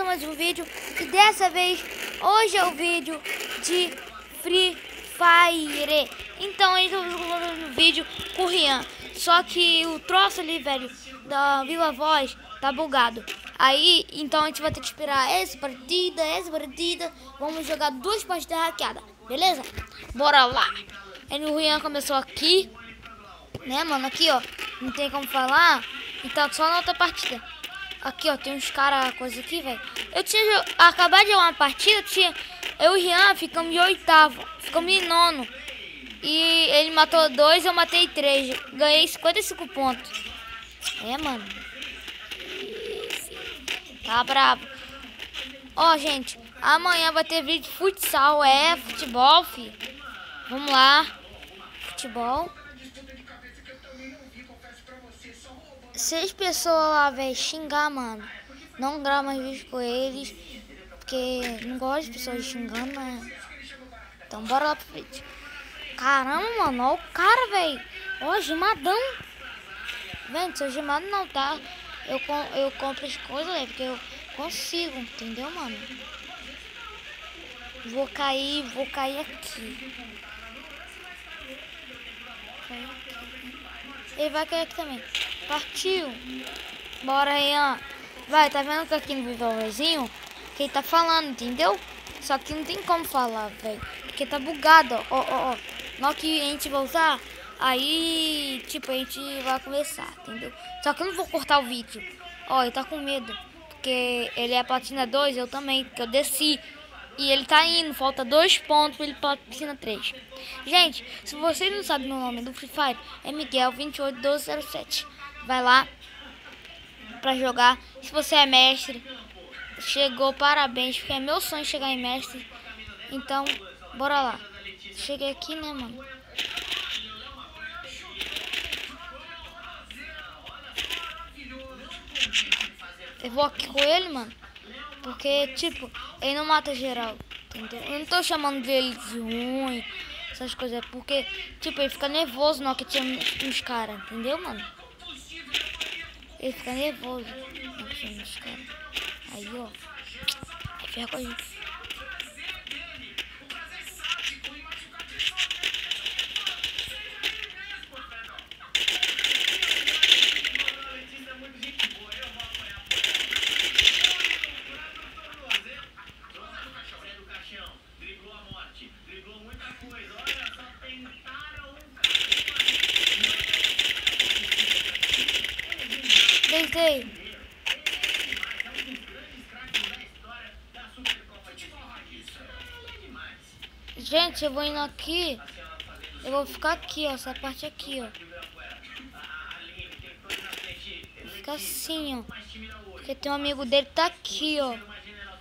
a mais um vídeo. E dessa vez, hoje é o vídeo de Free Fire. Então, a gente tá fazendo um vídeo com o Rian. Só que o troço ali, velho, da Viva Voz, tá bugado. Aí, então a gente vai ter que esperar essa partida. Vamos jogar 2 partidas hackeadas, beleza? Bora lá. Aí o Rian começou aqui, né, mano? Aqui, ó, não tem como falar. Então, só na outra partida. Aqui, ó, tem uns caras, coisa aqui, velho. Eu tinha acabado de jogar uma partida, eu e o Rian ficamos de 8º, ficamos em 9º. E ele matou 2, eu matei 3. Ganhei 55 pontos. É, mano. Tá bravo. Ó, gente, amanhã vai ter vídeo de futsal, futebol, filho. Vamos lá. Futebol. 6 pessoas lá, velho, xingar, mano. Não gravo mais vídeo com eles, porque não gosto de pessoas xingando, né? Então bora lá pro vídeo. Caramba, mano, ó o cara, velho. Ó, gemadão. Vendo, seu gemado não, tá? Eu compro as coisas, velho, porque eu consigo, entendeu, mano? Vou cair aqui. Ele vai cair aqui também. Partiu. Bora aí, ó. Vai, tá vendo que aqui no vivozinho que ele tá falando, entendeu? Só que não tem como falar, velho. Porque tá bugado, ó. Na hora que a gente voltar, aí, tipo, a gente vai começar, entendeu? Só que eu não vou cortar o vídeo. Ó, ele tá com medo. Porque ele é platina 2, eu também, porque eu desci. E ele tá indo, falta 2 pontos pra ele platina 3. Gente, se vocês não sabem meu nome do Free Fire, é Miguel28207. Vai lá pra jogar. Se você é mestre, chegou, parabéns, porque é meu sonho chegar em mestre. Então, bora lá. Cheguei aqui, né, mano? Eu vou aqui com ele, mano, porque, tipo, ele não mata geral, entendeu? Eu não tô chamando dele de ruim, essas coisas, porque, tipo, ele fica nervoso na hora que tinha uns caras, entendeu, mano? Ele fica nervoso na hora que tinha uns caras. Aí, ó, é vergonha. Deitei. Gente, eu vou indo aqui. Eu vou ficar aqui, ó. Essa parte aqui, ó. Vou ficar assim, ó. Porque tem um amigo dele que tá aqui, ó.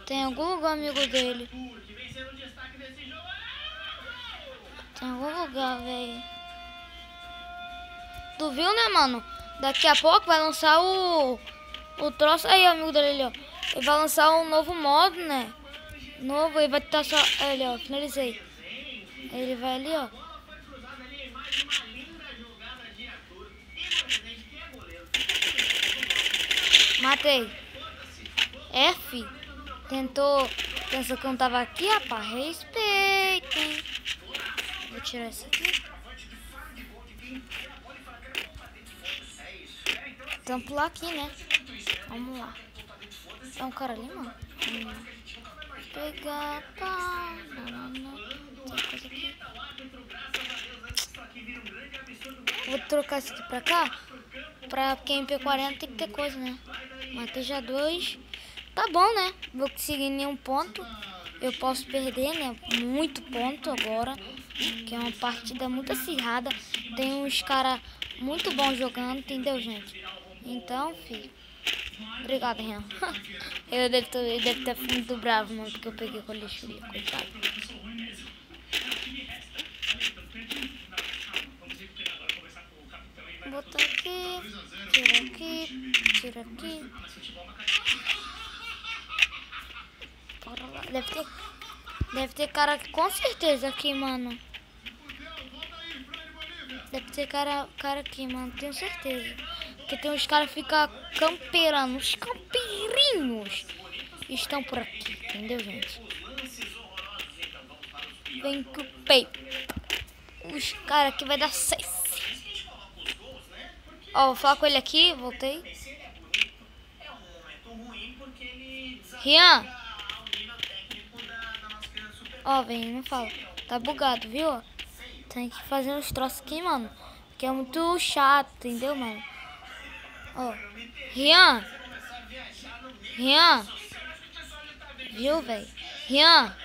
Tem algum lugar amigo dele. Tem algum lugar, velho. Tu viu, né, mano? Daqui a pouco vai lançar o troço. Aí, amigo dele ali, ó. Ele vai lançar um novo modo, né? Novo, ele vai estar só. Ele, ó, finalizei. Ele vai ali, ó. Matei. F. Tentou. Pensou que eu não tava aqui, rapaz. Respeitem. Vou tirar isso aqui. Então pular aqui, né? Vamos lá. É um cara ali, mano. Vamos lá. Pegar, pá. Tem coisa aqui. Vou trocar isso aqui pra cá. Pra quem MP40 tem que ter coisa, né? Matei já 2. Tá bom, né? Vou conseguir nenhum ponto. Eu posso perder, né? Muito ponto agora. Que é uma partida muito acirrada. Tem uns caras muito bons jogando, entendeu, gente? Então, filho. Obrigado, Rian. Ele deve ter muito bravo, mano, porque eu peguei com a lixuria, coitado. Vou botar aqui, tira aqui. Bora lá. Deve ter cara aqui, com certeza aqui, mano. Deve ter cara aqui, mano, tenho certeza. Porque tem uns caras que ficam camperando, uns campeirinhos. estão por aqui, entendeu, gente? Vem pro peito. Os caras aqui vai dar 6. Ó, vou falar com ele aqui, voltei. Rian. Ó, vem, não fala. Tá bugado, viu? Tem que fazer uns troços aqui, mano. Que é muito chato, entendeu, mano? Ó. Rian. Rian. Viu, velho? Rian.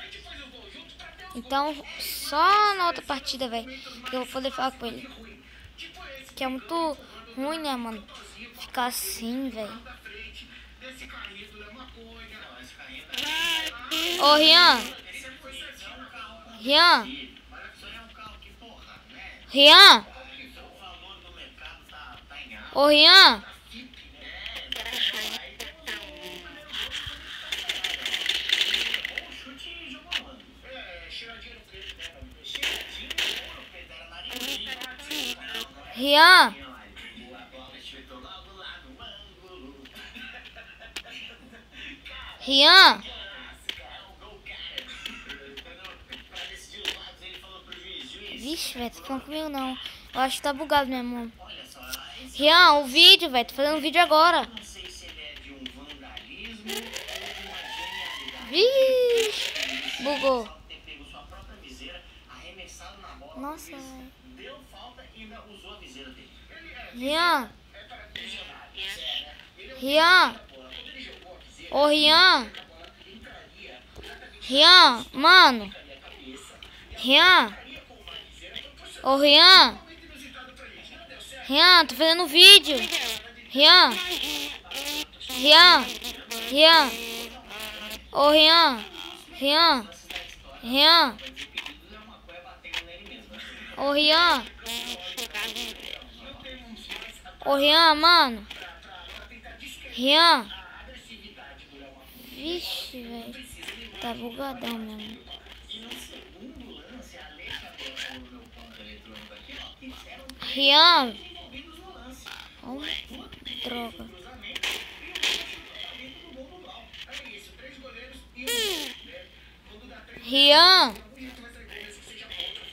Então, só na outra partida, velho, que eu vou poder falar com ele. Que é muito ruim, né, mano? Ficar assim, velho. Ô, Rian. Rian. Rian. Ô, Rian. Rian. Rian. Vixe, velho, tá falando comigo não. Eu acho que tá bugado mesmo, mano. Rian, o vídeo, velho. Tô fazendo vídeo agora. Vixe, bugou. Nossa, velho. Rian. Rian. Ô, Rian. Rian, mano. Rian. Ô, Rian. Rian, tô fazendo vídeo. Rian. Rian. Rian. Ô, Rian. Rian. Rian. Ô, Rian. Ô, Rian, mano. Rian. Vixe, velho. Tá bugadão mesmo. Rian. Oh, droga. Rian.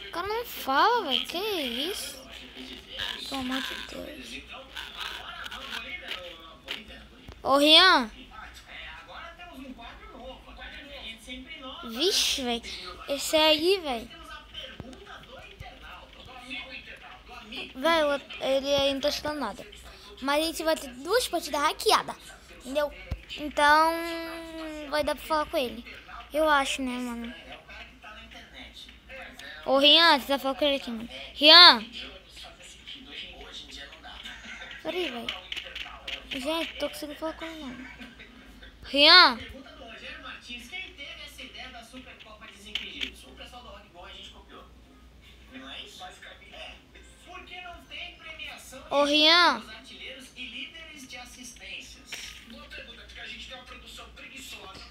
O cara não fala, velho. Que isso? Pelo amor de Deus. Ô, Rian. Vixe, velho. Esse aí, velho. Velho, ele ainda não tá estudando nada. Mas a gente vai ter 2 partidas hackeadas. Entendeu? Então, vai dar pra falar com ele. Eu acho, né, mano? Ô, Rian, você tá falando com ele aqui, mano. Rian. Peraí, velho. Gente, tô conseguindo falar com ele, mano. Rian. Ô, Rian. Boa pergunta, porque a gente tem uma produção preguiçosa,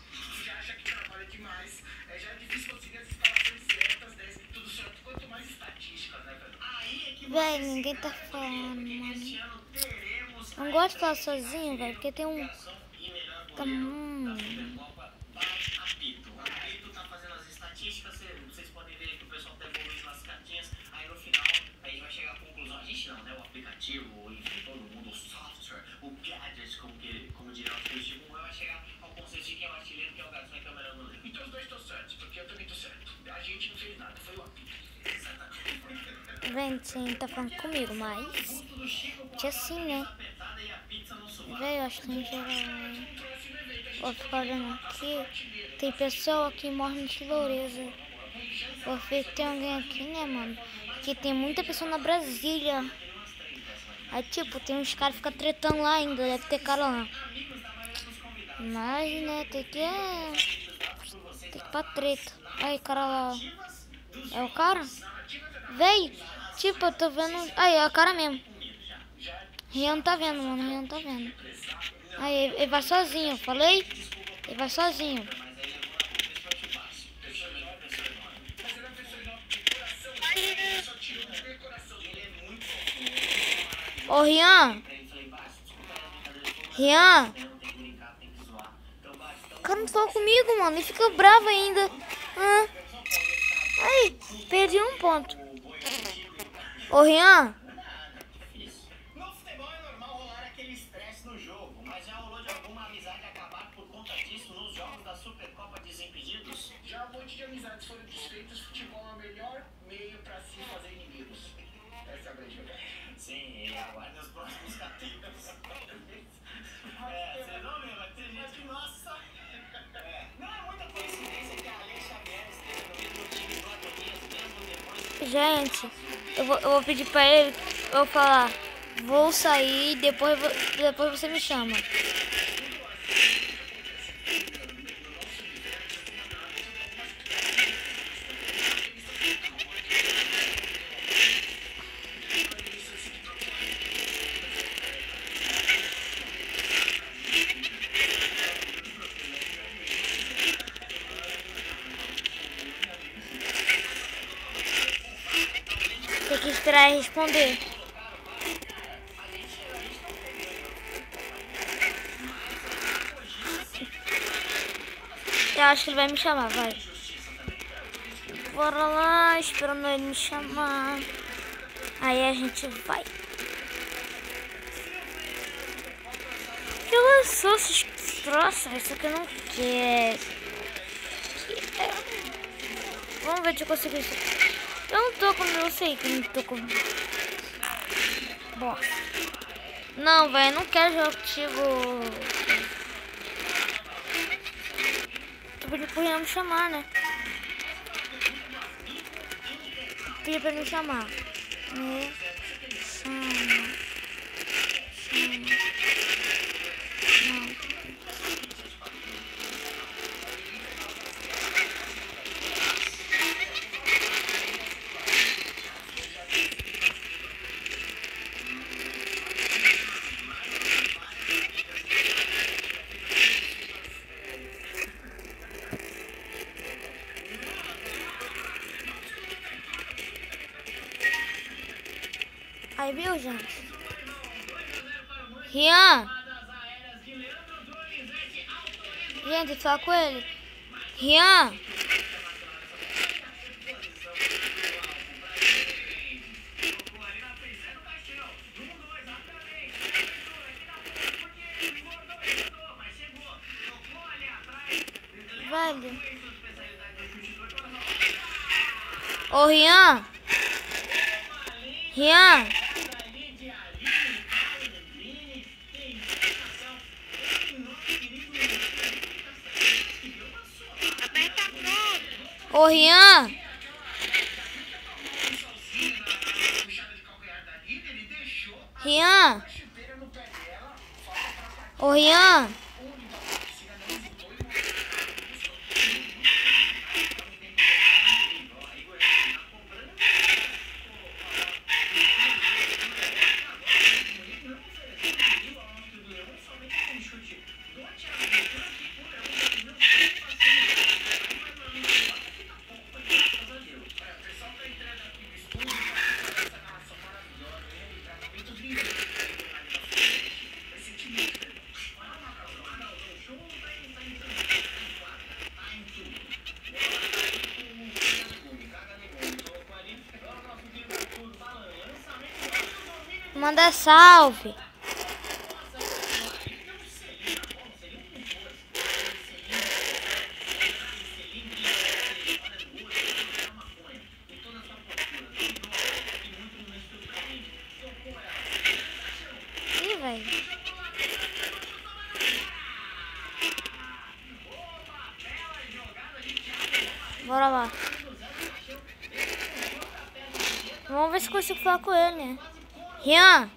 já acha que trabalha demais, já é difícil conseguir as instalações certas, né? Tudo certo, quanto mais estatísticas, né, velho? Aí é que Velho, ninguém tá falando, mano. Não gosto de falar sozinho, velho, porque tem um... Tá... Apito tá fazendo as estatísticas, vocês podem ver que o pessoal tá evoluindo nas cartinhas, aí no final a gente vai chegar à conclusão, a gente não, né? O aplicativo, enfim, todo mundo, o software, o gadget, como diria o tipo, vai chegar ao conceito de quem é o artilheiro, quem é o garçom e quem é o melhor no livro. Então os dois estão certos, porque eu também tô certo. A gente não fez nada, foi o apito. Exatamente. Velho, você tá falando comigo, mas... Que assim, né? Velho, eu acho que em geral... Vou ficar olhando aqui. Tem pessoa que morre de tirolesa. Vou ver que tem alguém aqui, né, mano? Porque tem muita pessoa na Brasília. Aí, tipo, tem uns caras que ficam tretando lá ainda. Deve ter cara lá. Mas, né, tem que ir pra treta. Aí, cara lá. É o cara? Véi, tipo, eu tô vendo... Aí, é o cara mesmo. Rian não tá vendo, mano. Rian não tá vendo. Aí, ele vai sozinho, falei? Ele vai sozinho. Ô, Rian. Rian. cara não fala comigo, mano. Ele fica bravo ainda. Ah. Aí, perdi um ponto. Ô, Rian. No futebol é normal rolar aquele estresse no jogo, mas já rolou de alguma amizade acabar por conta disso nos jogos da Supercopa Desimpedidos? Já um monte de amizades foram desfeitas, futebol é o melhor meio pra se fazer inimigos. Essa é a grande verdade. Sim, e aguarde os próximos capítulos. Vocês vão ver, vai ter gente que, nossa... Não é muita coincidência que a Alex Xavier esteja no mesmo time do Adonias, mesmo depois... Gente, eu vou pedir pra ele, eu vou falar, vou sair, depois você me chama. Tem que esperar ele responder. Eu acho que ele vai me chamar, vai. Bora lá, esperando ele me chamar. Aí a gente vai. Que lançou esses troços? Isso aqui eu não quero. Vamos ver se eu consigo isso. Eu não tô com... Eu sei que eu não tô com... Bosta. Não, velho, não quero jogar contigo. Tu pediu pra ele me chamar, né? Pediu pra ele me chamar. Me chama. Não. Aí, viu, gente? Rian! Gente, fala com ele. Rian! Velho. Ô, Rian! Rian! Ô, Rian! Rian! Ô, Rian! Manda salve. Ih, velho. Bora lá. Vamos ver se consigo falar com ele, né? Rian!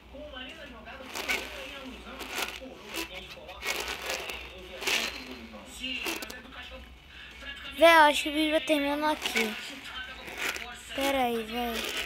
Véi, acho que o vídeo vai terminando aqui. Pera aí, véi.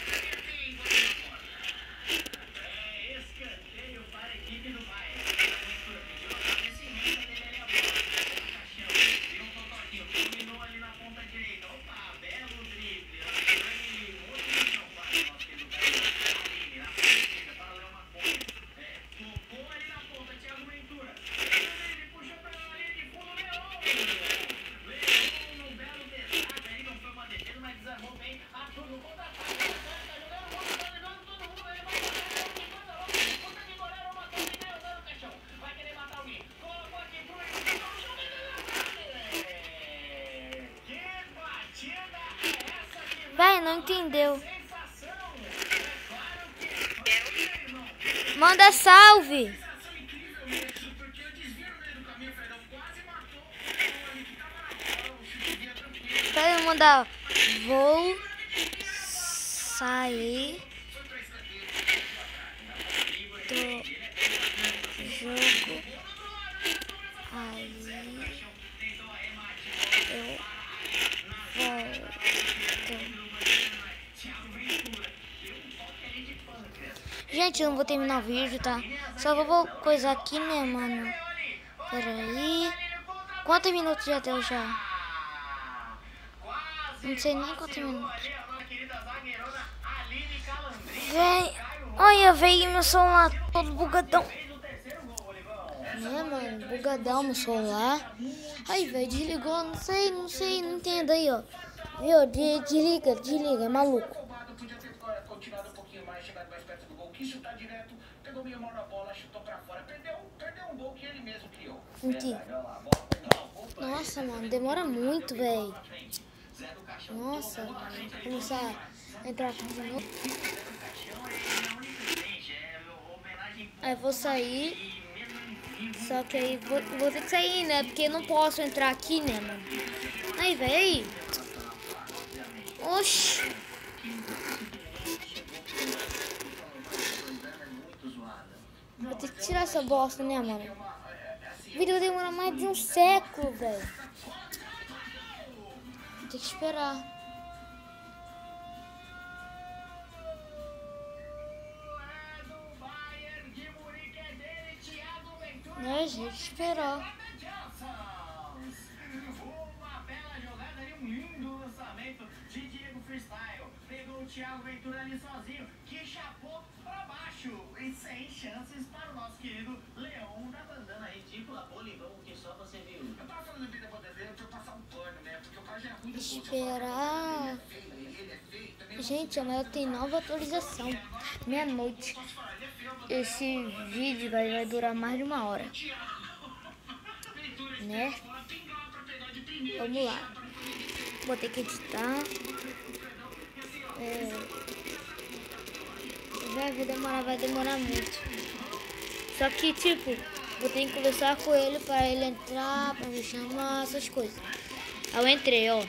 entendeu. Manda salve. Espera eu mandar. Vou sair do jogo. Aí eu volto. Gente, eu não vou terminar o vídeo, tá? Só vou coisar aqui, né, mano? Pera aí. Quantos minutos já deu já? Não sei nem quantos minutos. Véi, olha, veio meu celular todo bugadão. Né, mano? Bugadão meu celular. Aí, velho, desligou, não sei, não entendo aí, ó. Viu? Desliga, é maluco. Continuado um pouquinho mais, chegado mais perto do gol, quis chutar direto, pegou meio mal na bola, chutou pra fora, perdeu um gol que ele mesmo criou. Nossa, mano, demora muito, velho. Nossa, vou começar a entrar aqui de novo. Aí vou sair. Só que aí vou ter que sair, né? Porque não posso entrar aqui, né, mano? Aí, velho. Oxi. Vou ter que tirar essa bosta, né, mano? O vídeo vai demorar mais de um século, velho. Vou ter que esperar. Né, gente? Esperar. Uma bela jogada ali, um lindo lançamento de Diego Freestyle. Pegou o Thiago Ventura ali sozinho, que chapou pra baixo. E sem chances para o nosso querido Leão da bandana ridícula. Bolivão, que só você viu. Eu tava falando bem da bandeira pra eu passar um pano, né? Porque o cara já é ruim do bolso. Esperar. Gente, amanhã tem nova atualização. Meia-noite. Esse vídeo vai durar mais de 1 hora. Né? Vamos lá. Vou ter que editar. Vai demorar muito. Só que, tipo, vou ter que conversar com ele para ele entrar, para me chamar, essas coisas. Aí eu entrei, ó.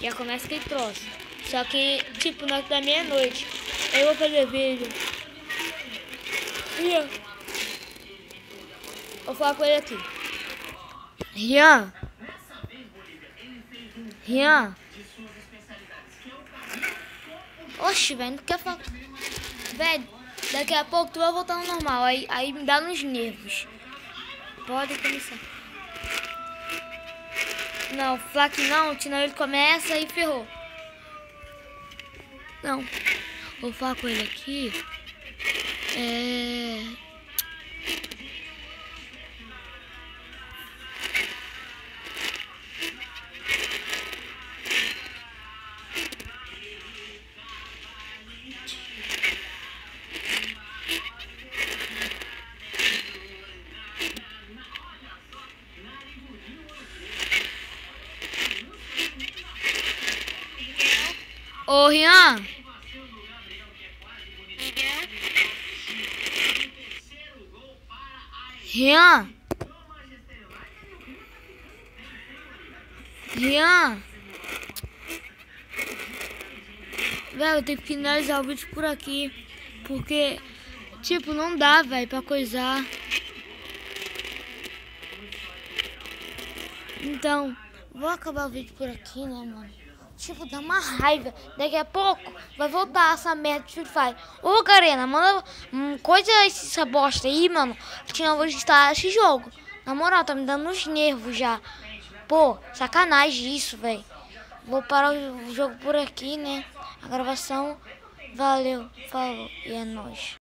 Já começa aquele troço. Só que, tipo, na da meia-noite. Eu vou fazer vídeo. Rian. Vou falar com ele aqui. Rian. Oxi, velho, não quer falar. Velho, daqui a pouco tu vai voltar ao normal. Aí me dá nos nervos. Pode começar. Não, falar que não, senão ele começa e ferrou. Não. Vou falar com ele aqui. Ô, Rian. Velho, eu tenho que finalizar o vídeo por aqui. Porque, tipo, não dá, velho, pra coisar. Então, vou acabar o vídeo por aqui, né, mano? Tipo, dá uma raiva. Daqui a pouco vai voltar essa merda de Free Fire. Ô, Garena, manda coisa essa bosta aí, mano. Que eu vou instalar esse jogo. Na moral, tá me dando uns nervos já. Pô, sacanagem isso, velho. Vou parar o jogo por aqui, né? A gravação. Valeu, falou e é nóis.